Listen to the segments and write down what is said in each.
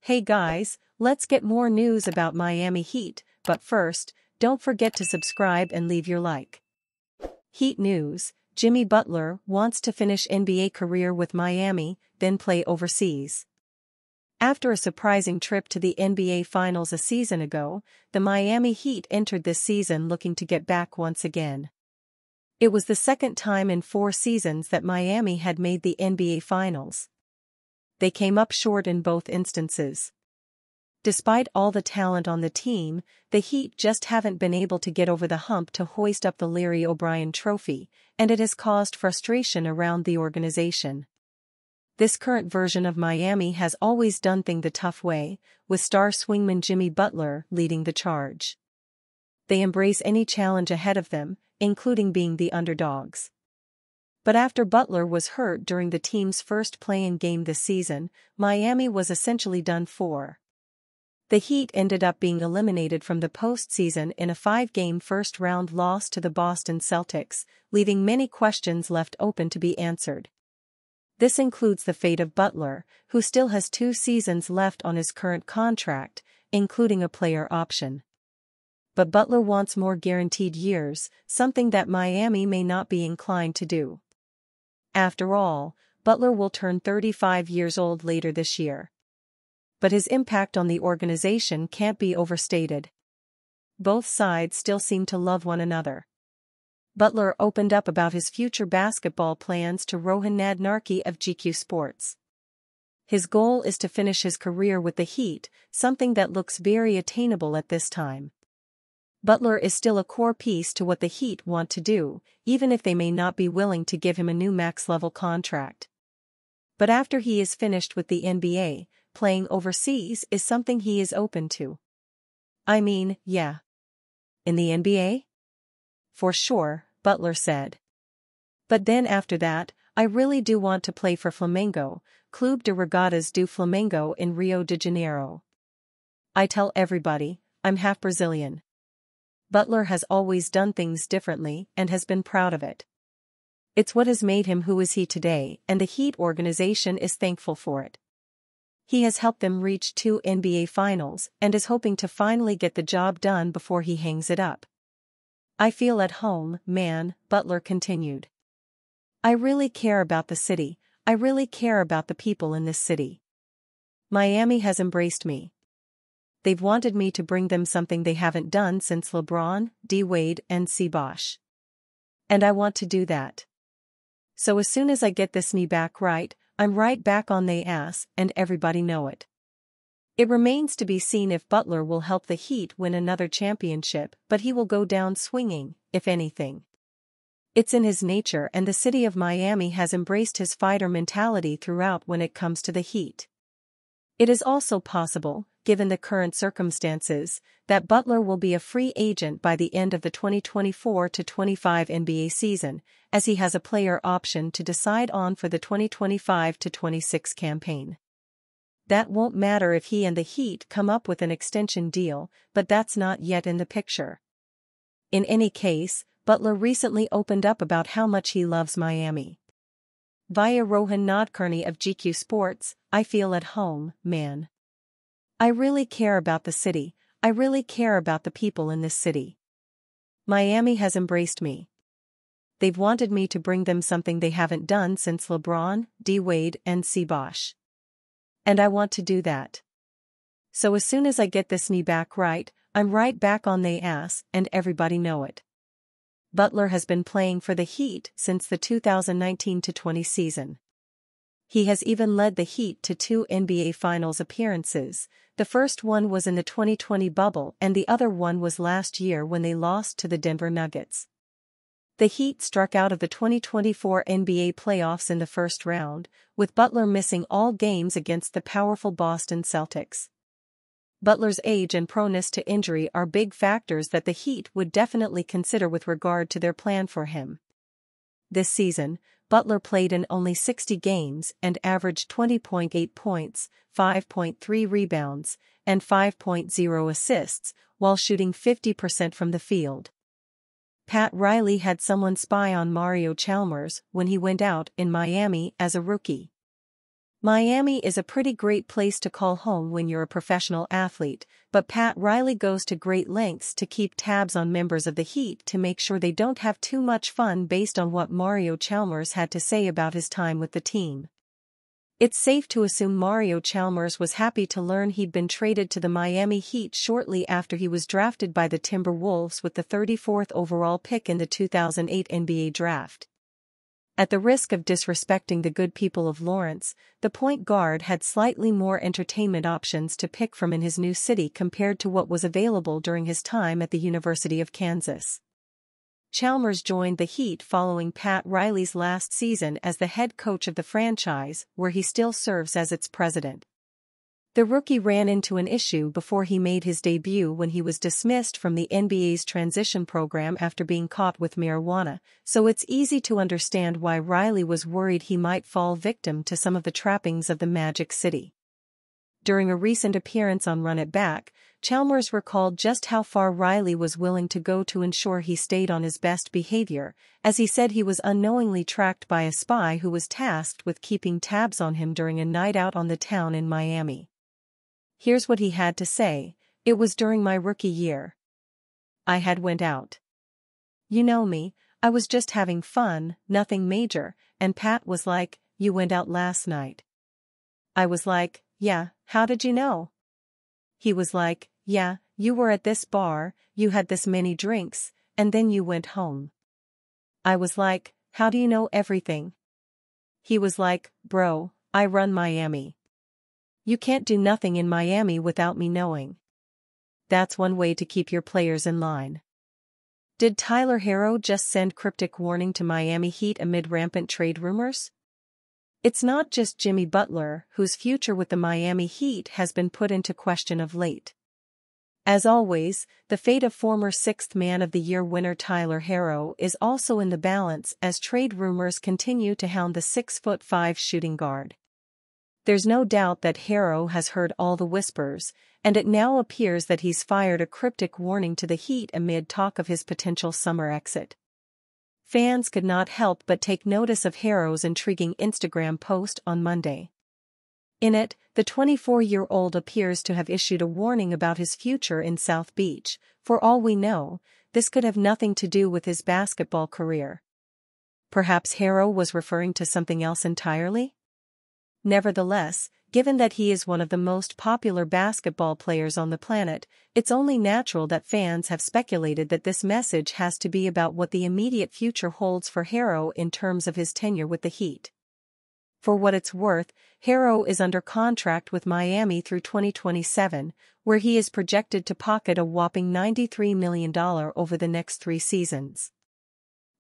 Hey guys, let's get more news about Miami Heat, but first, don't forget to subscribe and leave your like. Heat news: Jimmy Butler wants to finish NBA career with Miami, then play overseas. After a surprising trip to the NBA Finals a season ago, the Miami Heat entered this season looking to get back once again. It was the second time in 4 seasons that Miami had made the NBA Finals. They came up short in both instances. Despite all the talent on the team, the Heat just haven't been able to get over the hump to hoist up the Larry O'Brien Trophy, and it has caused frustration around the organization. This current version of Miami has always done things the tough way, with star swingman Jimmy Butler leading the charge. They embrace any challenge ahead of them, including being the underdogs. But after Butler was hurt during the team's first play-in game this season, Miami was essentially done for. The Heat ended up being eliminated from the postseason in a 5-game first-round loss to the Boston Celtics, leaving many questions left open to be answered. This includes the fate of Butler, who still has 2 seasons left on his current contract, including a player option. But Butler wants more guaranteed years, something that Miami may not be inclined to do. After all, Butler will turn 35 years old later this year. But his impact on the organization can't be overstated. Both sides still seem to love one another. Butler opened up about his future basketball plans to Rohan Nadnarki of GQ Sports. His goal is to finish his career with the Heat, something that looks very attainable at this time. Butler is still a core piece to what the Heat want to do, even if they may not be willing to give him a new max-level contract. But after he is finished with the NBA, playing overseas is something he is open to. I mean, yeah. In the NBA? For sure, Butler said. But then after that, I really do want to play for Flamengo, Clube de Regatas do Flamengo in Rio de Janeiro. I tell everybody, I'm half Brazilian. Butler has always done things differently and has been proud of it. It's what has made him who is he today, and the Heat organization is thankful for it. He has helped them reach 2 NBA Finals and is hoping to finally get the job done before he hangs it up. I feel at home, man, Butler continued. I really care about the city, I really care about the people in this city. Miami has embraced me. They've wanted me to bring them something they haven't done since LeBron, D. Wade and C. Bosh. And I want to do that. So as soon as I get this knee back right, I'm right back on they ass and everybody know it. It remains to be seen if Butler will help the Heat win another championship, but he will go down swinging, if anything. It's in his nature, and the city of Miami has embraced his fighter mentality throughout when it comes to the Heat. It is also possible, given the current circumstances, that Butler will be a free agent by the end of the 2024-25 NBA season, as he has a player option to decide on for the 2025-26 campaign. That won't matter if he and the Heat come up with an extension deal, but that's not yet in the picture. In any case, Butler recently opened up about how much he loves Miami. Via Rohan Nadkarni of GQ Sports, I feel at home, man. I really care about the city, I really care about the people in this city. Miami has embraced me. They've wanted me to bring them something they haven't done since LeBron, D. Wade and C. Bosh. And I want to do that. So as soon as I get this knee back right, I'm right back on they ass and everybody know it. Butler has been playing for the Heat since the 2019-20 season. He has even led the Heat to 2 NBA Finals appearances. The first one was in the 2020 bubble and the other one was last year when they lost to the Denver Nuggets. The Heat struck out of the 2024 NBA playoffs in the first round, with Butler missing all games against the powerful Boston Celtics. Butler's age and proneness to injury are big factors that the Heat would definitely consider with regard to their plan for him. This season, Butler played in only 60 games and averaged 20.8 points, 5.3 rebounds, and 5.0 assists, while shooting 50% from the field. Pat Riley had someone spy on Mario Chalmers when he went out in Miami as a rookie. Miami is a pretty great place to call home when you're a professional athlete, but Pat Riley goes to great lengths to keep tabs on members of the Heat to make sure they don't have too much fun based on what Mario Chalmers had to say about his time with the team. It's safe to assume Mario Chalmers was happy to learn he'd been traded to the Miami Heat shortly after he was drafted by the Timberwolves with the 34th overall pick in the 2008 NBA draft. At the risk of disrespecting the good people of Lawrence, the point guard had slightly more entertainment options to pick from in his new city compared to what was available during his time at the University of Kansas. Chalmers joined the Heat following Pat Riley's last season as the head coach of the franchise, where he still serves as its president. The rookie ran into an issue before he made his debut when he was dismissed from the NBA's transition program after being caught with marijuana, so it's easy to understand why Riley was worried he might fall victim to some of the trappings of the Magic City. During a recent appearance on Run It Back, Chalmers recalled just how far Riley was willing to go to ensure he stayed on his best behavior, as he said he was unknowingly tracked by a spy who was tasked with keeping tabs on him during a night out on the town in Miami. Here's what he had to say: "It was during my rookie year. I had went out. You know me, I was just having fun, nothing major, and Pat was like, 'You went out last night.' I was like, 'Yeah, how did you know?' He was like, 'Yeah, you were at this bar, you had this many drinks, and then you went home.' I was like, 'How do you know everything?' He was like, 'Bro, I run Miami. You can't do nothing in Miami without me knowing.' That's one way to keep your players in line." Did Tyler Herro just send cryptic warning to Miami Heat amid rampant trade rumors? It's not just Jimmy Butler, whose future with the Miami Heat has been put into question of late. As always, the fate of former Sixth Man of the Year winner Tyler Herro is also in the balance as trade rumors continue to hound the 6'5" shooting guard. There's no doubt that Herro has heard all the whispers, and it now appears that he's fired a cryptic warning to the Heat amid talk of his potential summer exit. Fans could not help but take notice of Herro's intriguing Instagram post on Monday. In it, the 24-year-old appears to have issued a warning about his future in South Beach. For all we know, this could have nothing to do with his basketball career. Perhaps Herro was referring to something else entirely? Nevertheless, given that he is one of the most popular basketball players on the planet, it's only natural that fans have speculated that this message has to be about what the immediate future holds for Herro in terms of his tenure with the Heat. For what it's worth, Herro is under contract with Miami through 2027, where he is projected to pocket a whopping $93 million over the next 3 seasons.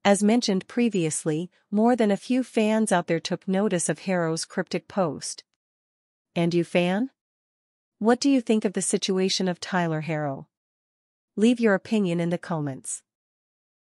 As mentioned previously, more than a few fans out there took notice of Herro's cryptic post. And you, fan? What do you think of the situation of Tyler Herro? Leave your opinion in the comments.